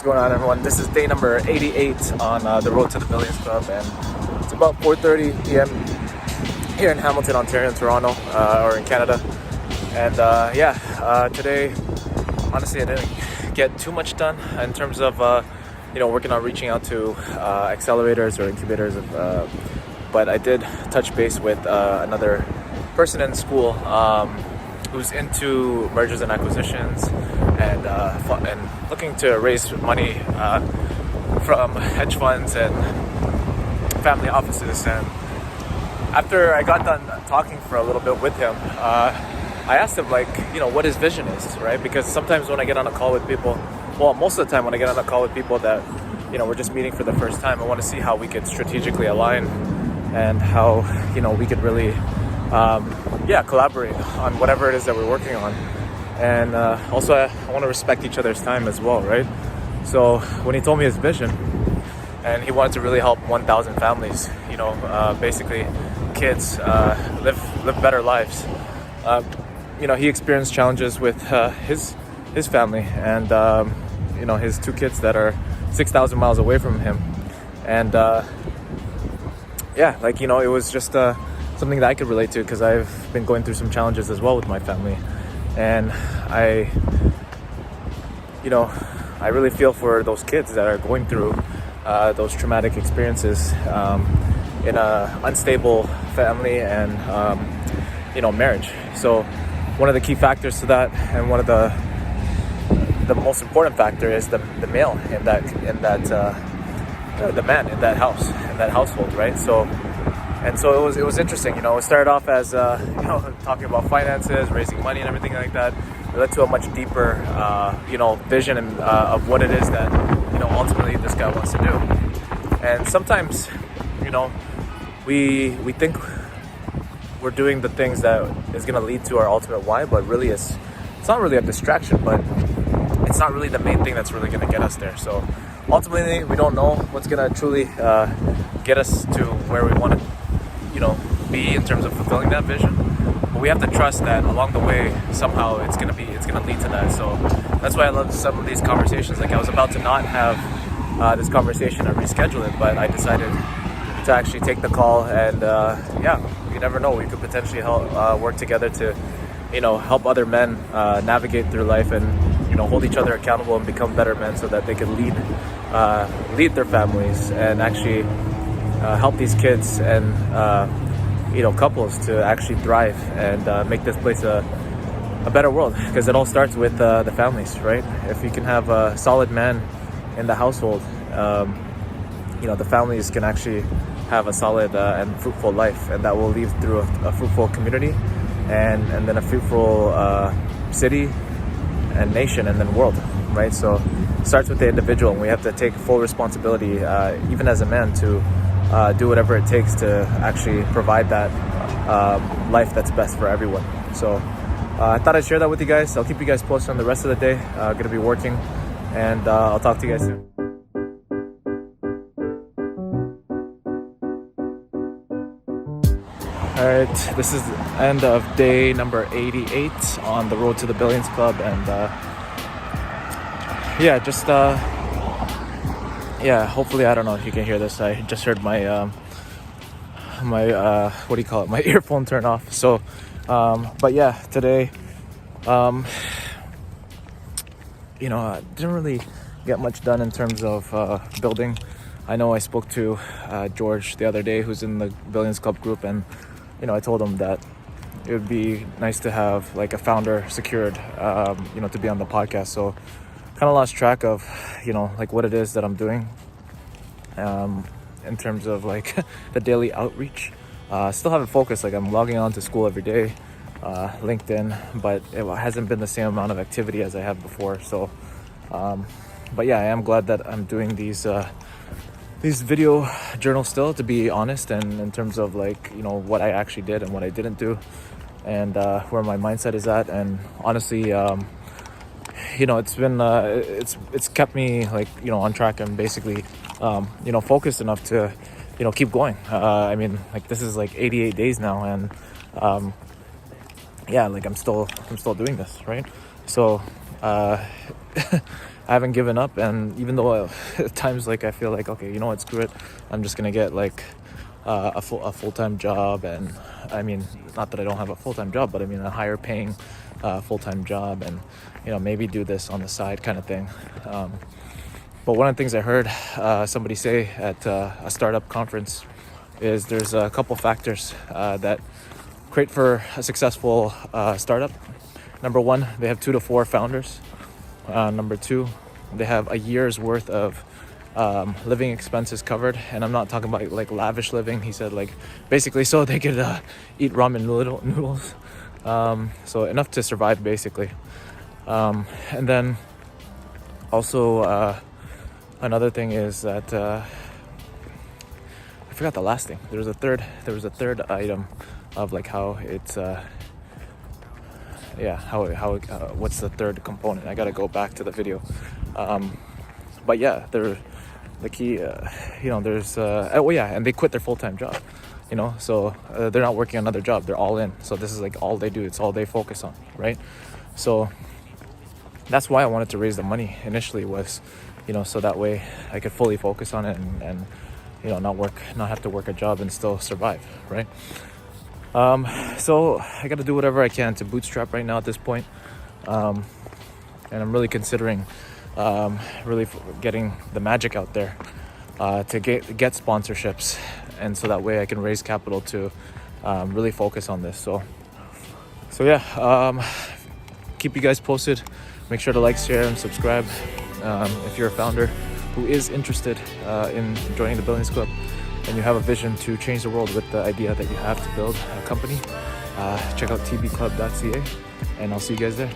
going on, everyone? This is day number 88 on the road to the Billions Club, and it's about 4:30 p.m. here in Hamilton, Ontario, in Toronto, or in Canada. And today, honestly, I didn't get too much done in terms of working on reaching out to accelerators or incubators, but I did touch base with another person in school who's into mergers and acquisitions and looking to raise money from hedge funds and family offices. And after I got done talking for a little bit with him, I asked him what his vision is, right? Because sometimes when I get on a call with people, most of the time when I get on a call with people that we're just meeting for the first time, I want to see how we could strategically align and how we could really collaborate on whatever it is that we're working on. And also I want to respect each other's time as well, right? So when he told me his vision, and he wanted to really help 1,000 families, basically kids live better lives. He experienced challenges with his family and his two kids that are 6,000 miles away from him. And it was just something that I could relate to, because I've been going through some challenges as well with my family. And I really feel for those kids that are going through those traumatic experiences in a unstable family and marriage. So one of the key factors to that, and one of the most important factor, is the male in that the man in that house, in that household, right? So it was interesting. It started off as talking about finances, raising money, and everything like that. It led to a much deeper vision and of what it is that ultimately this guy wants to do. And sometimes we think we're doing the things that is going to lead to our ultimate why, but really it's not really a distraction, but it's not really the main thing that's really going to get us there. So ultimately, we don't know what's going to truly get us to where we want to be in terms of fulfilling that vision, but we have to trust that along the way somehow it's going to lead to that. So that's why I love some of these conversations. Like, I was about to not have this conversation and reschedule it, but I decided to actually take the call. And you never know, we could potentially help work together to help other men navigate through life and hold each other accountable and become better men, so that they can lead their families and actually help these kids and couples to actually thrive and make this place a better world, because it all starts with the families, right? If you can have a solid man in the household, the families can actually have a solid and fruitful life, and that will lead through a fruitful community and then a fruitful city and nation and then world, right? So it starts with the individual, and we have to take full responsibility, even as a man, to do whatever it takes to actually provide that life that's best for everyone. So I thought I'd share that with you guys. I'll keep you guys posted on the rest of the day. Going to be working, and I'll talk to you guys soon. All right, this is the end of day number 88 on the road to the Billions Club, and hopefully, I don't know if you can hear this. I just heard my my earphone turn off. So today I didn't really get much done in terms of building. I know I spoke to George the other day, who's in the Billions Club group, and I told him that it would be nice to have a founder secured, to be on the podcast. So kind of lost track of, what it is that I'm doing in terms of the daily outreach. Still haven't focused. I'm logging on to school every day, LinkedIn, but it hasn't been the same amount of activity as I have before. So, I am glad that I'm doing these video journals still, to be honest, and in terms of what I actually did and what I didn't do, and where my mindset is at. And honestly, it's been it's kept me on track and basically focused enough to keep going. This is 88 days now, and I'm still doing this, right? So I haven't given up, and even though at times like I feel like, okay, you know what, screw it, I'm just gonna get like a full-time job. And I mean, not that I don't have a full-time job, but I mean a higher paying full-time job, and maybe do this on the side kind of thing. But one of the things I heard somebody say at a startup conference is there's a couple factors that create for a successful startup. Number one, they have 2 to 4 founders. Number two, they have a year's worth of living expenses covered, and I'm not talking about like lavish living. He said like basically so they could eat ramen noodles, so enough to survive basically. And then also another thing is that I forgot the last thing. There was a third item of like how it's what's the third component? I gotta go back to the video. But yeah, they're the key. There's and they quit their full-time job. So they're not working another job. They're all in. So this is like all they do. It's all they focus on, right? So that's why I wanted to raise the money initially, was so that way I could fully focus on it and not have to work a job and still survive, right? So I got to do whatever I can to bootstrap right now at this point. And I'm really considering getting the magic out there to get sponsorships, and so that way I can raise capital to really focus on this. So yeah, keep you guys posted. Make sure to like, share, and subscribe if you're a founder who is interested in joining the Billions Club and you have a vision to change the world with the idea that you have to build a company. Check out tbclub.ca, and I'll see you guys there.